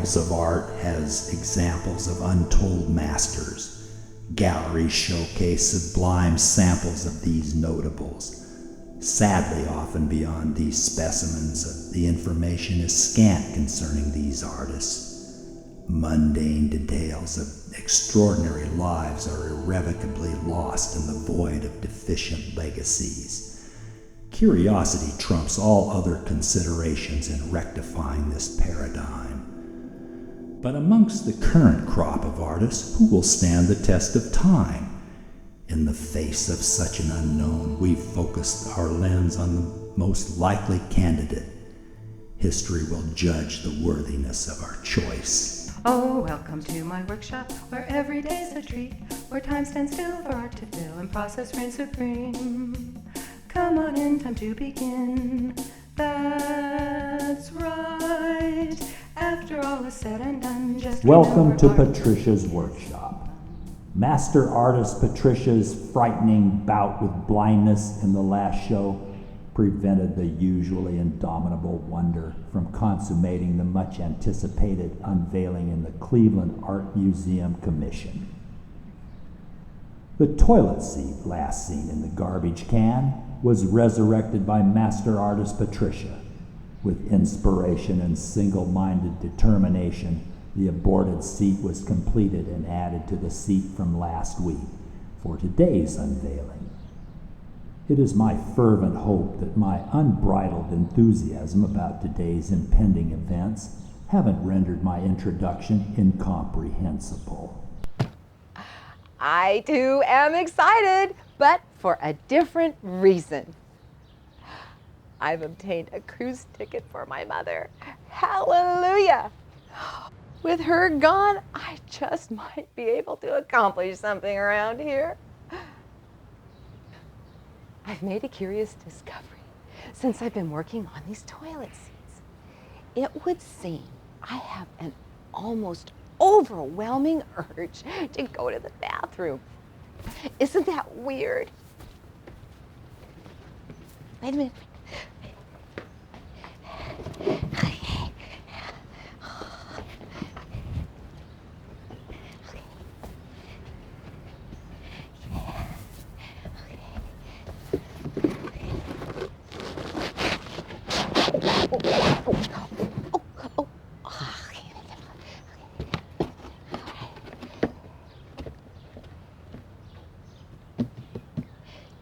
Lives of Art has examples of untold masters. Galleries showcase sublime samples of these notables. Sadly, often beyond these specimens, the information is scant concerning these artists. Mundane details of extraordinary lives are irrevocably lost in the void of deficient legacies. Curiosity trumps all other considerations in rectifying this paradigm. But amongst the current crop of artists, who will stand the test of time? In the face of such an unknown, we've focused our lens on the most likely candidate. History will judge the worthiness of our choice. Oh, welcome to my workshop, where every day's a treat, where time stands still for art to fill and process reigns supreme. Come on in, time to begin. That's right. After all is said and done, just welcome to Patricia's workshop. Master artist Patricia's frightening bout with blindness in the last show prevented the usually indomitable wonder from consummating the much anticipated unveiling in the Cleveland Art Museum commission. The toilet seat last seen in the garbage can was resurrected by master artist Patrishaa. With inspiration and single-minded determination, the aborted seat was completed and added to the seat from last week for today's unveiling. It is my fervent hope that my unbridled enthusiasm about today's impending events haven't rendered my introduction incomprehensible. I too am excited, but for a different reason. I've obtained a cruise ticket for my mother. Hallelujah! With her gone, I just might be able to accomplish something around here. I've made a curious discovery since I've been working on these toilet seats. It would seem I have an almost overwhelming urge to go to the bathroom. Isn't that weird? Wait a minute.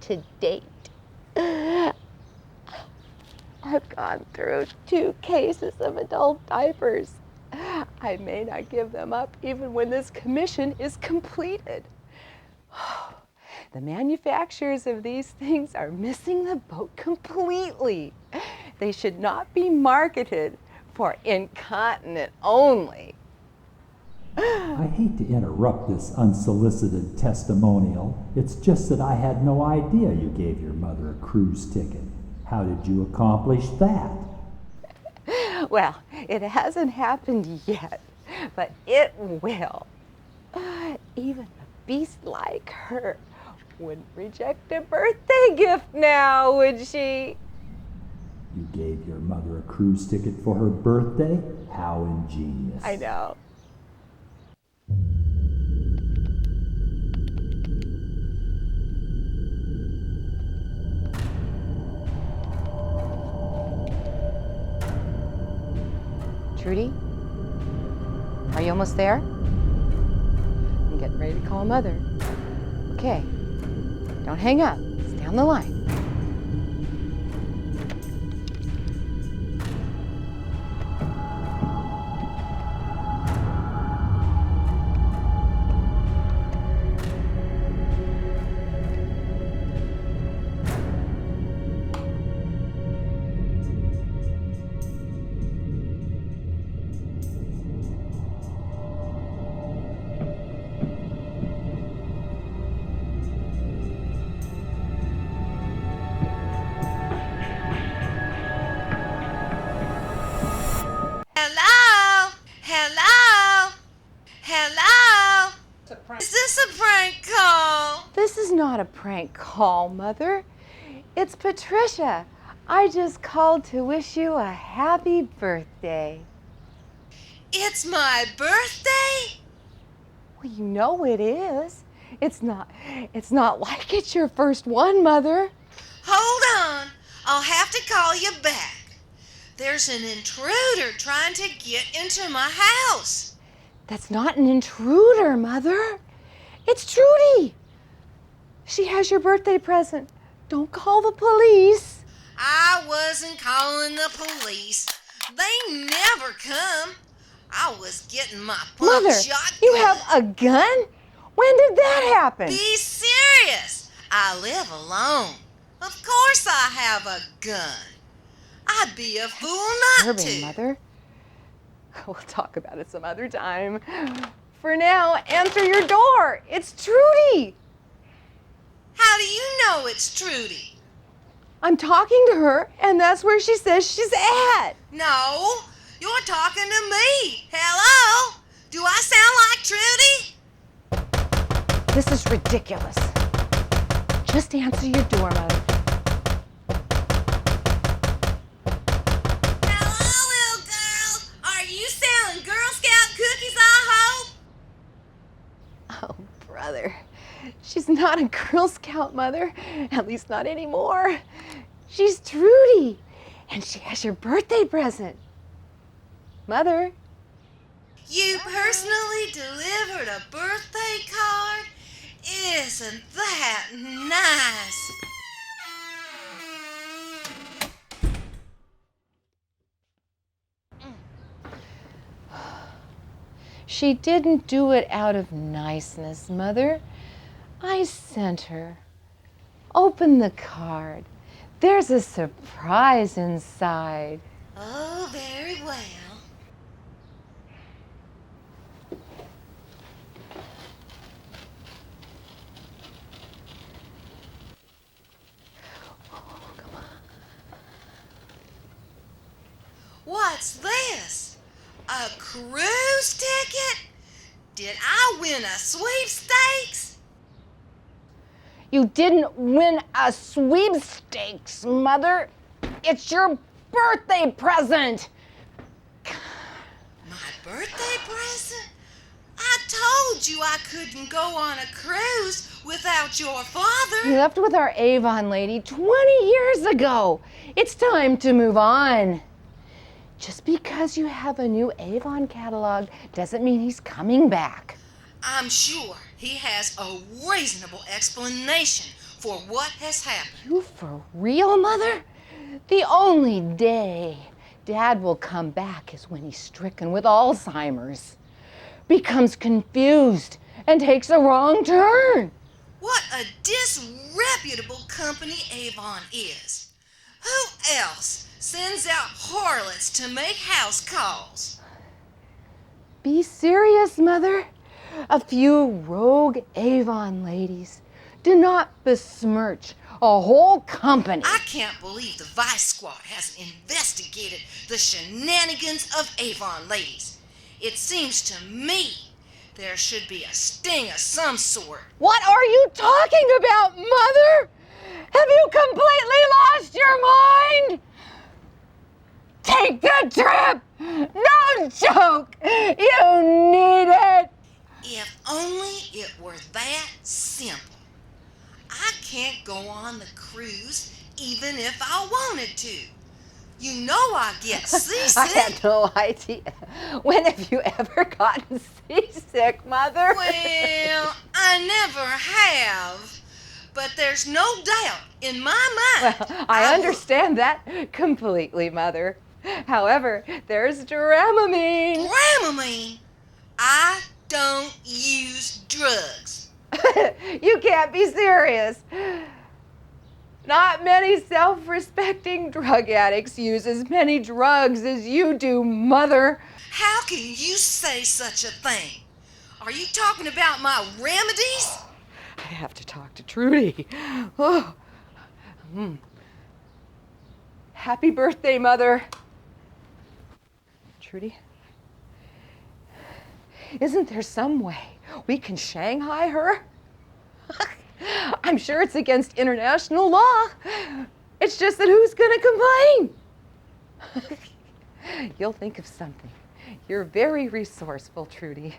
To date, I've gone through 2 cases of adult diapers. I may not give them up even when this commission is completed. The manufacturers of these things are missing the boat completely. They should not be marketed for incontinent only. I hate to interrupt this unsolicited testimonial. It's just that I had no idea you gave your mother a cruise ticket. How did you accomplish that? Well, it hasn't happened yet, but it will. Even a beast like her wouldn't reject a birthday gift now, would she? You gave your mother a cruise ticket for her birthday? How ingenious. I know. Trudy, are you almost there? I'm getting ready to call Mother. Okay, don't hang up. Stay on the line. Is this a prank call? This is not a prank call, Mother. It's Patrishaa. I just called to wish you a happy birthday. It's my birthday? Well, you know it is. It's not like it's your first one, Mother. Hold on. I'll have to call you back. There's an intruder trying to get into my house. That's not an intruder, Mother. It's Trudy. She has your birthday present. Don't call the police. I wasn't calling the police. They never come. I was getting my pump Mother, shot. you have a gun? When did that happen? Be serious. I live alone. Of course I have a gun. I'd be a fool not Disturbing, to. Mother. We'll talk about it some other time. For now, answer your door. It's Trudy. How do you know it's Trudy? I'm talking to her, and that's where she says she's at. No, you're talking to me. Hello? Do I sound like Trudy? This is ridiculous. Just answer your door, Mother. Hello, little girl. Are you selling Girl Scout cookies, I hope? Oh, brother. She's not a Girl Scout, Mother. At least not anymore. She's Trudy, and she has your birthday present. Mother. You personally delivered a birthday card? Isn't that nice? She didn't do it out of niceness, Mother. I sent her. Open the card. There's a surprise inside. Oh, very well. What's this? A cruise ticket? Did I win a sweepstakes? You didn't win a sweepstakes, Mother. It's your birthday present. My birthday present? I told you I couldn't go on a cruise without your You father. left with our Avon lady 20 years ago. It's time to move on. Just because you have a new Avon catalog doesn't mean he's coming back. I'm sure he has a reasonable explanation for what has happened. You for real, Mother? The only day Dad will come back is when he's stricken with Alzheimer's, becomes confused, and takes a wrong turn. What a disreputable company Avon is. Who else sends out harlots to make house calls? Be serious, Mother. A few rogue Avon ladies do not besmirch a whole company. I can't believe the Vice Squad hasn't investigated the shenanigans of Avon ladies. It seems to me there should be a sting of some sort. What are you talking about, Mother? Have you completely lost your mind? Take the trip! No joke! You need it! If only it were that simple. I can't go on the cruise even if I wanted to. You know I get seasick. I had no idea. When have you ever gotten seasick, Mother? Well, I never have. But there's no doubt in my mind. Well, I understand that completely, Mother. However, there's Dramamine. Dramamine? I don't use drugs. You can't be serious. Not many self-respecting drug addicts use as many drugs as you do, Mother. How can you say such a thing? Are you talking about my remedies? I have to talk to Trudy. Oh. Happy birthday, Mother. Trudy, isn't there some way we can Shanghai her? I'm sure it's against international law. It's just that who's gonna complain? You'll think of something. You're very resourceful, Trudy.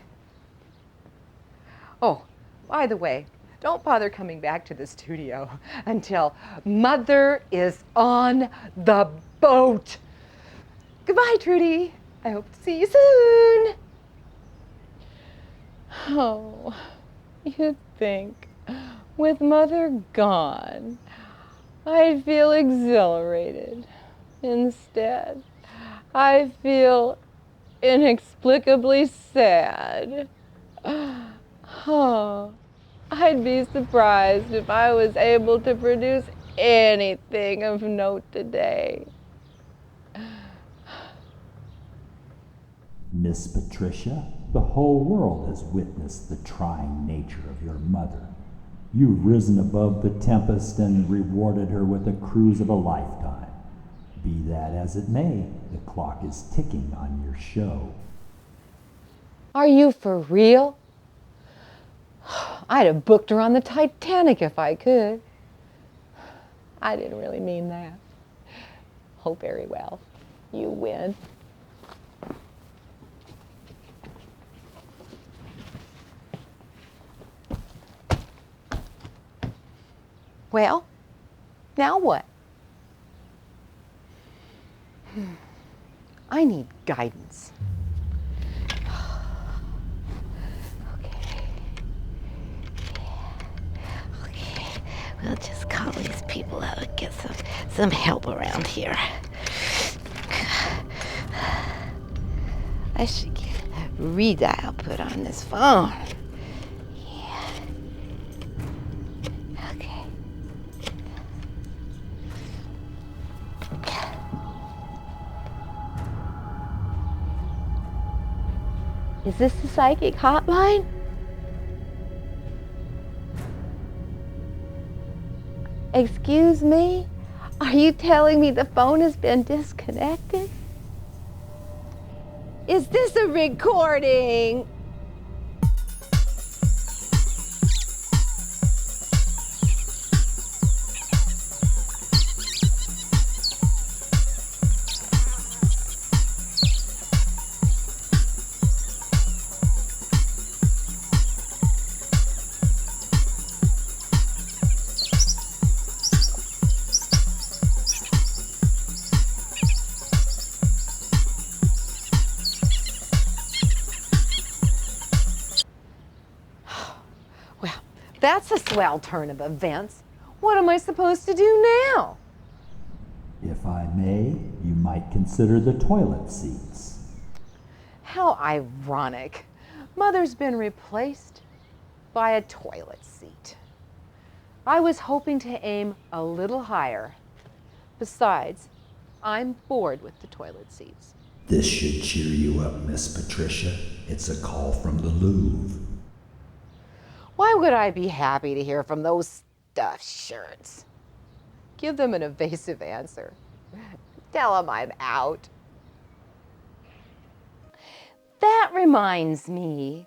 Oh, by the way, don't bother coming back to the studio until Mother is on the boat. Goodbye, Trudy. I hope to see you soon. Oh, you'd think with Mother gone, I'd feel exhilarated. Instead, I feel inexplicably sad. Oh, I'd be surprised if I was able to produce anything of note today. Miss Patricia, the whole world has witnessed the trying nature of your mother. You've risen above the tempest and rewarded her with a cruise of a lifetime. Be that as it may, the clock is ticking on your show. Are you for real? I'd have booked her on the Titanic if I could. I didn't really mean that. Oh, very well. You win. Well, now what? I need guidance. Okay, we'll just call these people out and get some help around here. I should get a redial put on this phone. Yeah. Okay. Is this the psychic hotline? Excuse me? Are you telling me the phone has been disconnected? Is this a recording? That's a swell turn of events. What am I supposed to do now? If I may, you might consider the toilet seats. How ironic. Mother's been replaced by a toilet seat. I was hoping to aim a little higher. Besides, I'm bored with the toilet seats. This should cheer you up, Miss Patricia. It's a call from the Louvre. Why would I be happy to hear from those stuffed shirts? Give them an evasive answer. Tell them I'm out. That reminds me,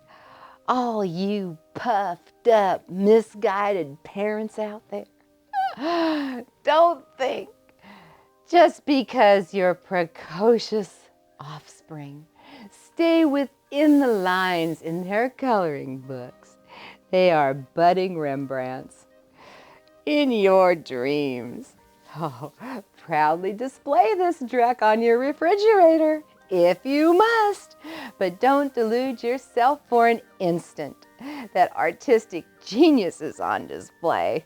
all you puffed up, misguided parents out there, don't think just because your precocious offspring stay within the lines in their coloring books, they are budding Rembrandts in your dreams. Oh, proudly display this dreck on your refrigerator if you must, but don't delude yourself for an instant that artistic genius is on display.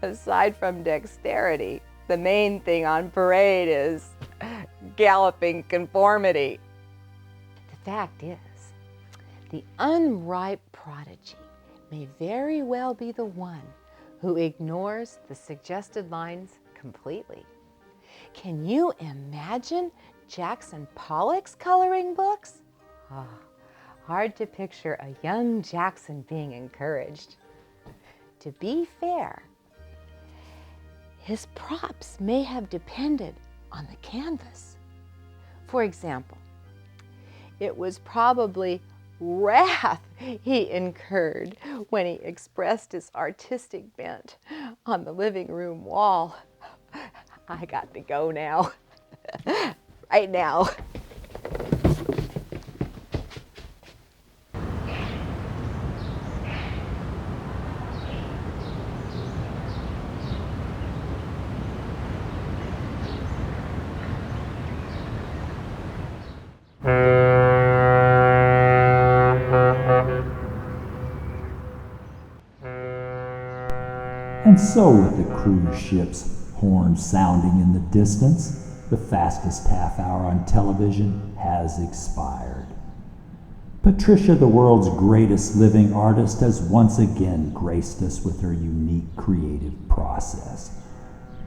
Aside from dexterity, the main thing on parade is galloping conformity. The fact is, the unripe prodigy may very well be the one who ignores the suggested lines completely. Can you imagine Jackson Pollock's coloring books? Oh, hard to picture a young Jackson being encouraged. To be fair, his props may have depended on the canvas. For example, it was probably wrath he incurred when he expressed his artistic bent on the living room wall. I got to go now. Right now. And so with the cruise ship's horn sounding in the distance, the fastest half hour on television has expired. Patrishaa, the world's greatest living artist, has once again graced us with her unique creative process.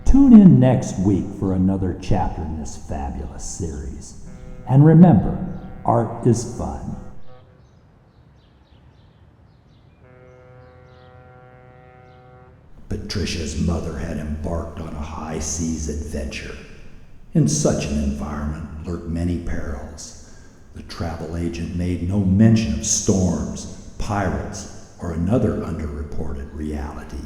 Tune in next week for another chapter in this fabulous series. And remember, art is fun. Patricia's mother had embarked on a high seas adventure. In such an environment lurked many perils. The travel agent made no mention of storms, pirates, or another underreported reality,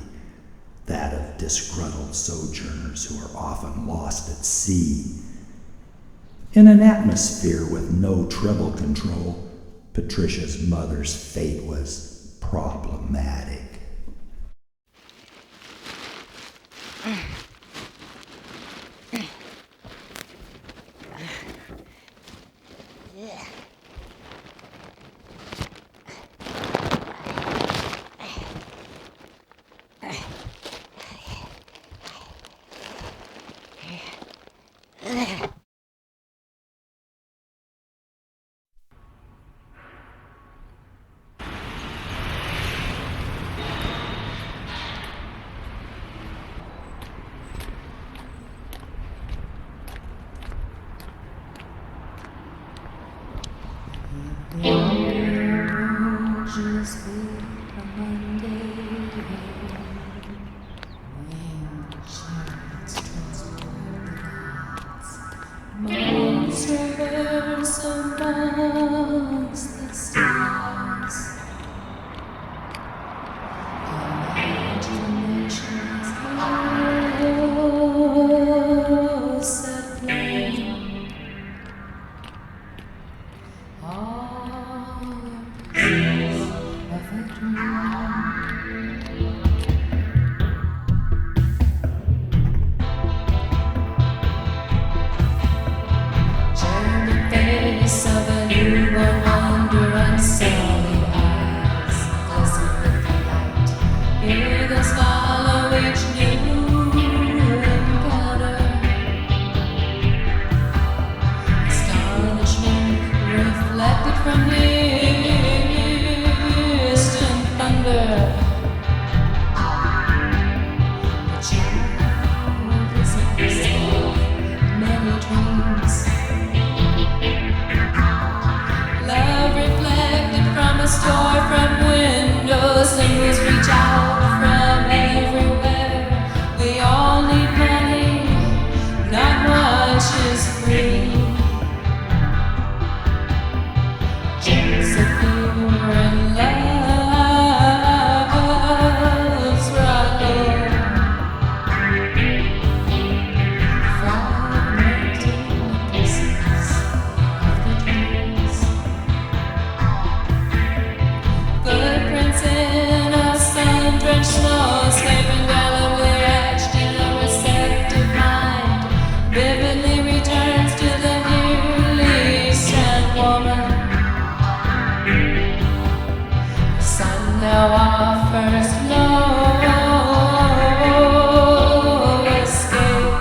that of disgruntled sojourners who are often lost at sea. In an atmosphere with no treble control, Patricia's mother's fate was problematic. Monsters amongst the stars, imaginations house at flame, all pieces of a dream. Of a newborn wonder, unsullied eyes glisten with the light. Hear the follow each new encounter. Astonishment reflected from distant thunder. The child is a of many dreams. Love reflected from a storefront windows, symbols reach out from everywhere. We all need money, not much is free. Just a fear and love's struggle, fragmenting pieces of the dreams. Footprints in a sun-drenched snowscape, indelibly etched in a receptive mind, vividly returns to the nearly sent woman. The sun now offers no escape.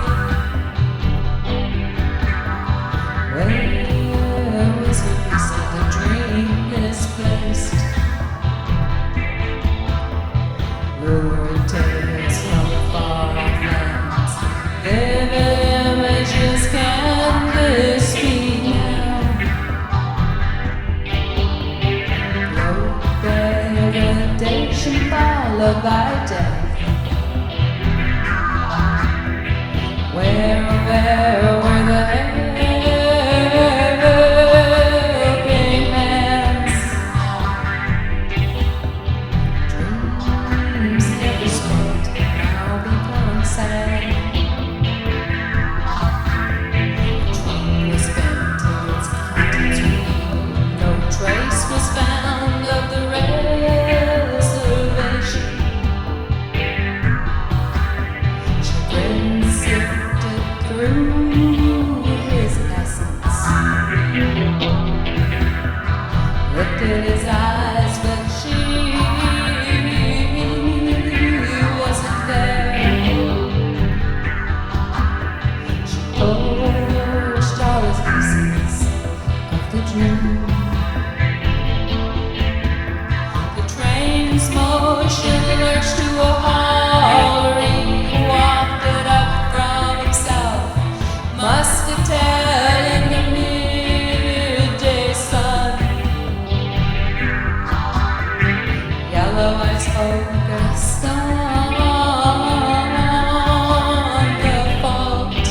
Where was the piece of the dream misplaced? Lurid tales from far-off lands, vivid images canvas me now. Low degradation followed by death. Where were the helping hands? Dreams never spent, now become sad. The train was spent till its contents remained. No trace was found of the reservation. Chagrin sifted through focused on the fault,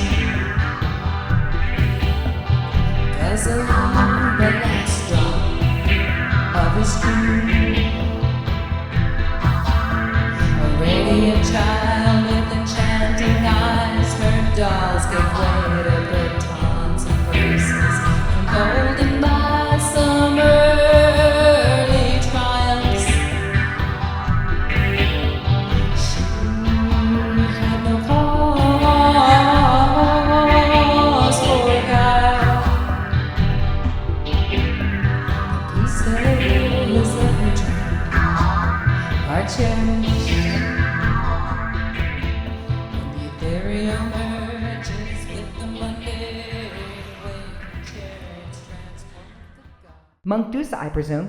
'cause along the last drop of his dream, a radiant child with enchanting eyes, her dolls gave way to batons and braces, emboldened by some early triumphs. She had no cause for guile. The peace of her dream are cherished. And the ethereal merges with the Monday wave chariots transport the god. Monk Dusa, I presume.